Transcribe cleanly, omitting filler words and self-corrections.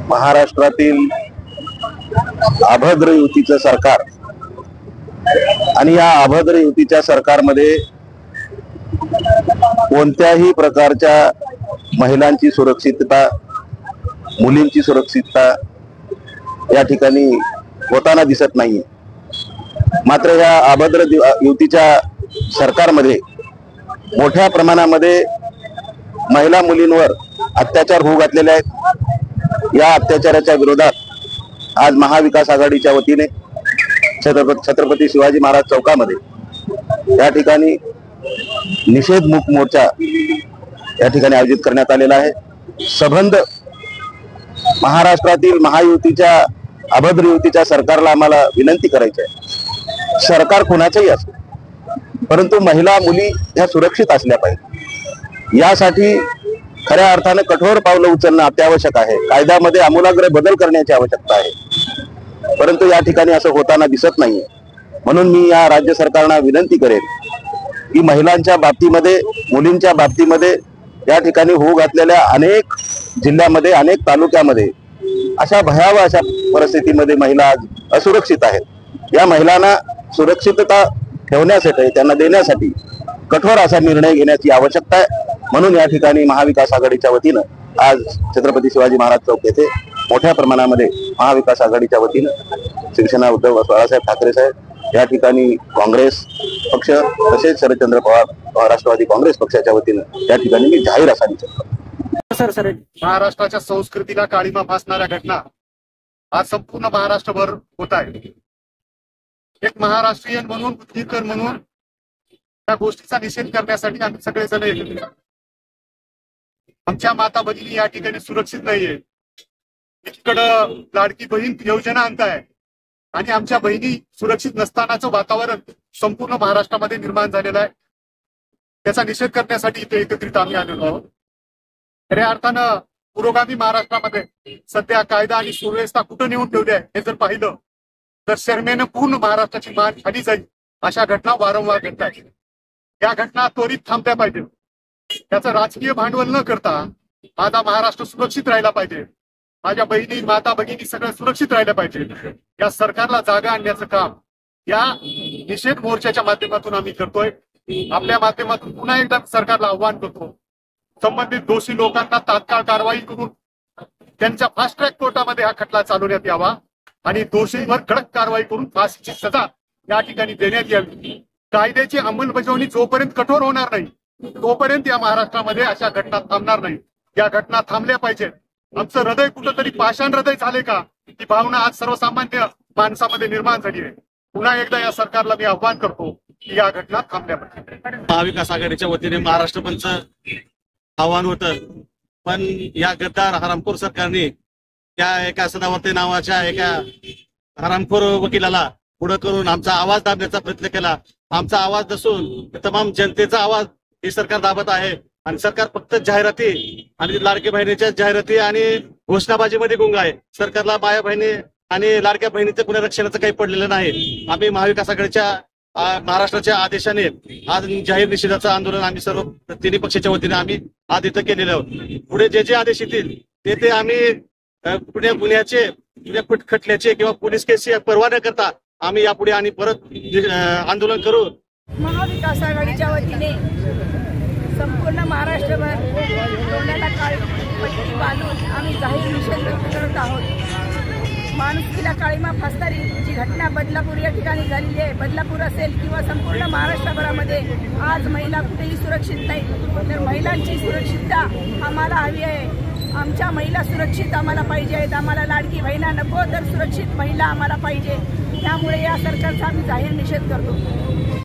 महाराष्ट्रातील अभद्र युतीचं सरकार आणि या अभद्र युतीच्या सरकारमध्ये कोणत्याही प्रकारच्या महिलांची सुरक्षितता, मुलींची सुरक्षितता या ठिकाणी होताना दिसत नाहीये। मात्र या अभद्र युतीच्या सरकारमध्ये मोठ्या प्रमाणामध्ये महिला मुलींवर अत्याचार होऊ घातलेले आहेत। या अत्याचाराच्या विरोधात आज महाविकास आघाडीच्या वतीने छत्रपती शिवाजी महाराज चौकामध्ये या ठिकाणी निषेध मूक मोर्चा या ठिकाणी आयोजित करण्यात आलेला आहे। सबंध महाराष्ट्रातील महायुतीच्या अभद्र युतीच्या सरकारला आम्हाला विनंती करायची आहे, सरकार कोणाचंही असो परंतु महिला मुली ह्या सुरक्षित असल्या पाहिजे। यासाठी खऱ्या अर्थाने कठोर पावलं उचलणं अत्यावश्यक आहे। कायद्यामध्ये आमूलाग्र बदल करण्याची आवश्यकता आहे, परंतु या ठिकाणी असं होताना दिसत नाहीये। म्हणून मी या राज्य सरकारला विनंती करेन की महिलांच्या बाबतीमध्ये, मुलींच्या बाबतीमध्ये या ठिकाणी होऊ घातलेल्या अनेक जिल्ह्यामध्ये, अनेक तालुक्यामध्ये अशा भयावह अशा परिस्थितीमध्ये महिला असुरक्षित आहेत। या महिलांना सुरक्षितता ठेवण्यासाठी, त्यांना देण्यासाठी कठोर असा निर्णय घेण्याची आवश्यकता आहे। म्हणून या ठिकाणी महाविकास आघाडीच्या वतीनं आज छत्रपती शिवाजी महाराज चौक येथे मोठ्या प्रमाणामध्ये महाविकास आघाडीच्या वतीनं शिवसेना उद्धव बाळासाहेब ठाकरे साहेब, या ठिकाणी काँग्रेस पक्ष तसेच शरदचंद्र पवार राष्ट्रवादी काँग्रेस पक्षाच्या वतीनं या ठिकाणी मी जाहीर असा निषेध करतो। महाराष्ट्राच्या संस्कृतीला काळीमा फासणाऱ्या घटना आज संपूर्ण महाराष्ट्रभर होत आहे। एक महाराष्ट्रीयन म्हणून, बुद्धिकर म्हणून त्या गोष्टीचा निषेध करण्यासाठी आम्ही सगळेजण एकत्र आहोत। आमच्या माता भगिनी या ठिकाणी सुरक्षित नाहीये। एकीकडं लाडकी बहीण योजना आणताय आणि आमच्या बहिणी सुरक्षित नसतानाचं वातावरण संपूर्ण महाराष्ट्रामध्ये निर्माण झालेलं आहे। त्याचा निषेध करण्यासाठी इथे एकत्रित आम्ही आलेलो आहोत। खऱ्या अर्थानं पुरोगामी महाराष्ट्रामध्ये सध्या कायदा आणि सुव्यवस्था कुठं नेऊन ठेवली आहे हे जर पाहिलं तर शर्मेनं पूर्ण महाराष्ट्राची मान खाली जाईल अशा घटना वारंवार घडत आहेत। या घटना त्वरित थांबल्या पाहिजे। त्याचं राजकीय भांडवल न करता माझा महाराष्ट्र सुरक्षित राहिला पाहिजे, माझ्या बहिणी, माता भगिनी सगळं सुरक्षित राहिलं पाहिजे। या सरकारला जागा आणण्याचं काम या निषेध मोर्चाच्या माध्यमातून आम्ही करतोय। आपल्या माध्यमातून पुन्हा एकदा सरकारला आव्हान करतो, संबंधित दोषी लोकांना तात्काळ कारवाई करून त्यांच्या फास्ट ट्रॅक कोर्टामध्ये हा खटला चालवण्यात यावा आणि दोषींवर कडक कारवाई करून फाशीची सजा या ठिकाणी देण्यात यावी। कायद्याची अंमलबजावणी जोपर्यंत कठोर होणार नाही तोपर्यंत या महाराष्ट्रामध्ये अशा घटना थांबणार नाही। या घटना थांबल्या पाहिजेत। आमचं हृदय कुठंतरी पाषाण हृदय झाले का, ती भावना आज सर्वसामान्य माणसामध्ये निर्माण झाली आहे। पुन्हा एकदा या सरकारला मी आव्हान करतो की या घटना थांबल्या पाहिजे। महाविकास आघाडीच्या वतीने महाराष्ट्र पंचचं आव्हान होतं, पण या गद्दार हरामखोर सरकारने त्या एका सदावर्ते नावाच्या एका हरामखोर वकिलाला पुढे करून आमचा आवाज दाबण्याचा प्रयत्न केला। आमचा आवाज नसून तमाम जनतेचा आवाज हे सरकार दाबत आहे आणि सरकार फक्त जाहिराती आणि लाडक्या बहिणीच्या जाहिराती आणि घोषणाबाजीमध्ये गुंग आहे। सरकारला माया बहिणी आणि लाडक्या बहिणीचं पुनर्रक्षणाचं काही पडलेलं नाही। आम्ही महाविकास आघाडीच्या महाराष्ट्राच्या आदेशाने आज जाहीर निषेधाचं आंदोलन आम्ही सर्व तिन्ही पक्षाच्या वतीने आम्ही आज इथं केलेलं आहोत। पुढे जे जे आदेश येतील ते आम्ही गुन्ह्याचे खटल्याचे किंवा पोलीस केसची पर्वा न करता आम्ही यापुढे आणि परत आंदोलन करू। महाविकास आघाडीच्या वतीने संपूर्ण महाराष्ट्रभर तोंडाला काळी पट्टी बांधून आम्ही जाहीर निषेध व्यक्त करत आहोत। माणुसकीला काळीमा फासणारी जी घटना बदलापूर या ठिकाणी झालेली आहे, बदलापूर असेल किंवा संपूर्ण महाराष्ट्रभरामध्ये आज महिला कुठेही सुरक्षित नाही। तर महिलांची सुरक्षितता आम्हाला हवी आहे। आमच्या महिला सुरक्षित आम्हाला पाहिजे आहेत। आम्हाला लाडकी बहिणा नको तर सुरक्षित महिला आम्हाला पाहिजे। त्यामुळे या सरकारचा आम्ही जाहीर निषेध करतो।